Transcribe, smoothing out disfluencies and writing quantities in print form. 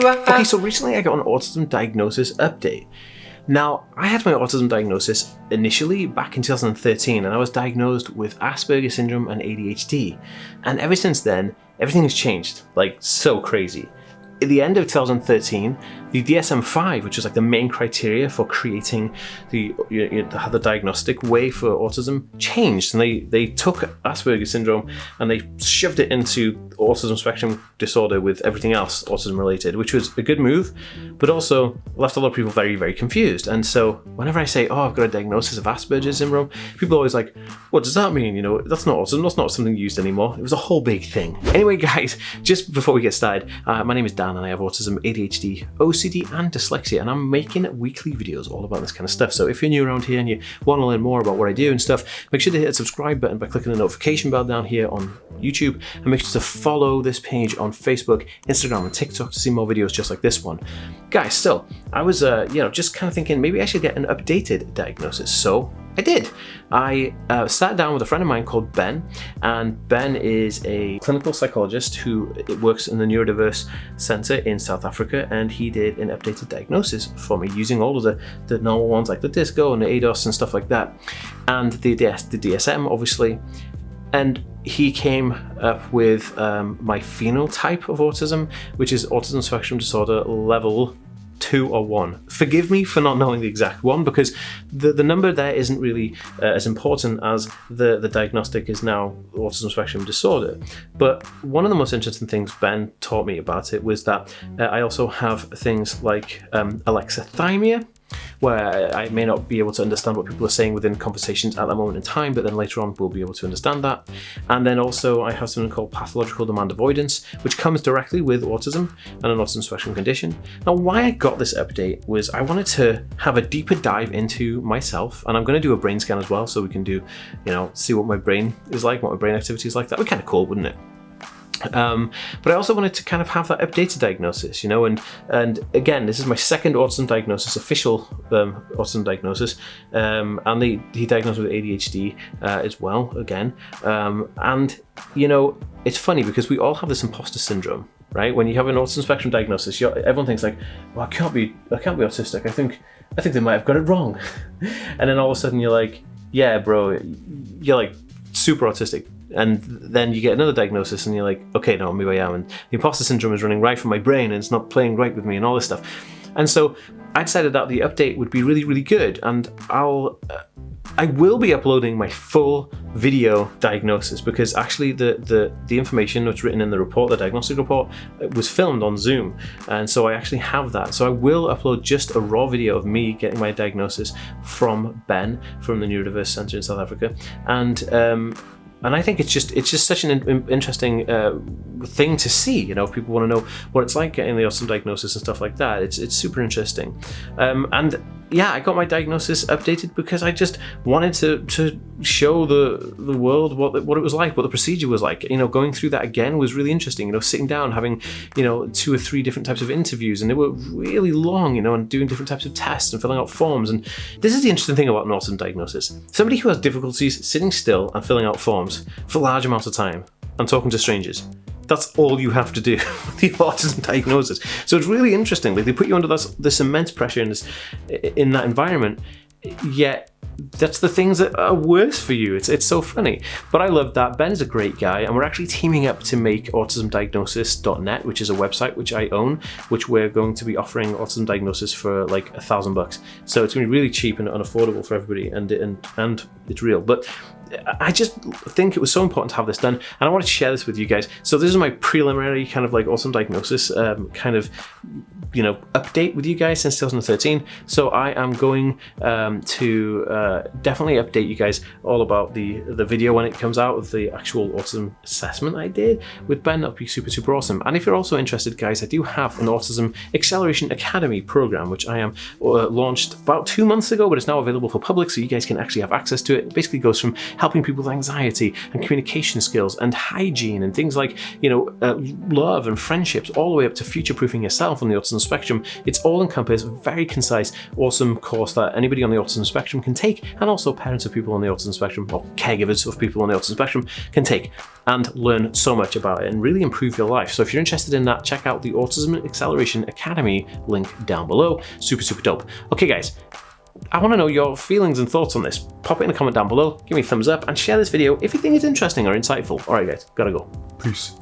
Okay, so recently I got an autism diagnosis update. Now, I had my autism diagnosis initially back in 2013, and I was diagnosed with Asperger syndrome and ADHD. And ever since then, everything has changed, like so crazy. At the end of 2013, the DSM-5, which was like the main criteria for creating the diagnostic way for autism, changed, and they took Asperger syndrome and they shoved it into autism spectrum disorder with everything else autism related, which was a good move, but also left a lot of people very, very confused. And so whenever I say, oh, I've got a diagnosis of Asperger syndrome, people are always like, what does that mean? You know, that's not autism, that's not something used anymore. It was a whole big thing. Anyway, guys, just before we get started, my name is Dan and I have autism, ADHD, OCD and dyslexia, and I'm making weekly videos all about this kind of stuff. So if you're new around here and you want to learn more about what I do and stuff, make sure to hit the subscribe button by clicking the notification bell down here on YouTube, and make sure to follow this page on Facebook, Instagram and TikTok to see more videos just like this one. Guys, so I was just kind of thinking maybe I should get an updated diagnosis. So I did. I sat down with a friend of mine called Ben, and Ben is a clinical psychologist who works in the Neurodiverse Centre in South Africa, and he did an updated diagnosis for me using all of the normal ones like the DISCO and the ADOS and stuff like that, and the DSM obviously. And he came up with my phenotype of autism, which is Autism Spectrum Disorder Level 2 or 1. Forgive me for not knowing the exact one, because the number there isn't really as important as the diagnostic is now autism spectrum disorder. But one of the most interesting things Ben taught me about it was that I also have things like alexithymia, where I may not be able to understand what people are saying within conversations at that moment in time, but then later on we'll be able to understand that. And then also I have something called pathological demand avoidance, which comes directly with autism and an autism spectrum condition. Now, why I got this update was I wanted to have a deeper dive into myself, and I'm going to do a brain scan as well, so we can do, see what my brain is like, what my brain activity is like. That would be kind of cool, wouldn't it? But I also wanted to kind of have that updated diagnosis, and again, this is my second autism diagnosis, official autism diagnosis, and he diagnosed with ADHD as well, again, and it's funny because we all have this imposter syndrome, right? When you have an autism spectrum diagnosis, everyone thinks like, well, I can't be autistic. I think they might have got it wrong, and then all of a sudden you're like, yeah, bro, you're like super autistic. And then you get another diagnosis and you're like, okay, no, maybe I am. And the imposter syndrome is running right from my brain and it's not playing right with me and all this stuff. And so I decided that the update would be really, really good. And I will be uploading my full video diagnosis, because actually the information that's written in the report, the diagnostic report, was filmed on Zoom. And so I actually have that. So I will upload just a raw video of me getting my diagnosis from Ben from the Neurodiverse Centre in South Africa. And I think it's just such an interesting thing to see. If people want to know what it's like getting the autism diagnosis and stuff like that, it's super interesting. And yeah, I got my diagnosis updated because I just wanted to show the world what it was like, what the procedure was like. Going through that again was really interesting. Sitting down, having 2 or 3 different types of interviews, and they were really long. And doing different types of tests and filling out forms. And this is the interesting thing about an autism diagnosis. Somebody who has difficulties sitting still and filling out forms for large amounts of time and talking to strangers. That's all you have to do with the autism diagnosis. So it's really interesting. Like, they put you under this immense pressure in that environment, yet that's the things that are worse for you. It's so funny. But I love that. Ben is a great guy, and we're actually teaming up to make autismdiagnosis.net, which is a website which I own, which we're going to be offering autism diagnosis for like $1,000. So it's going to be really cheap and unaffordable for everybody, and it's real. But I just think it was so important to have this done, and I wanted to share this with you guys. So this is my preliminary kind of like autism diagnosis update with you guys since 2013. So I am going to definitely update you guys all about the video when it comes out of the actual autism assessment I did with Ben. That would be super, super awesome. And if you're also interested, guys, I do have an Autism Acceleration Academy program, which I am launched about 2 months ago, but it's now available for public, so you guys can actually have access to it. It basically goes from helping people with anxiety and communication skills and hygiene and things like, love and friendships, all the way up to future-proofing yourself on the autism Spectrum. It's all encompassed, very concise, awesome course that anybody on the autism spectrum can take, and also parents of people on the autism spectrum, or caregivers of people on the autism spectrum can take and learn so much about it and really improve your life. So if you're interested in that, check out the Autism Acceleration Academy link down below. Super, super dope. Okay guys, I want to know your feelings and thoughts on this. Pop it in a comment down below, give me a thumbs up, and share this video if you think it's interesting or insightful. Alright guys, gotta go. Peace.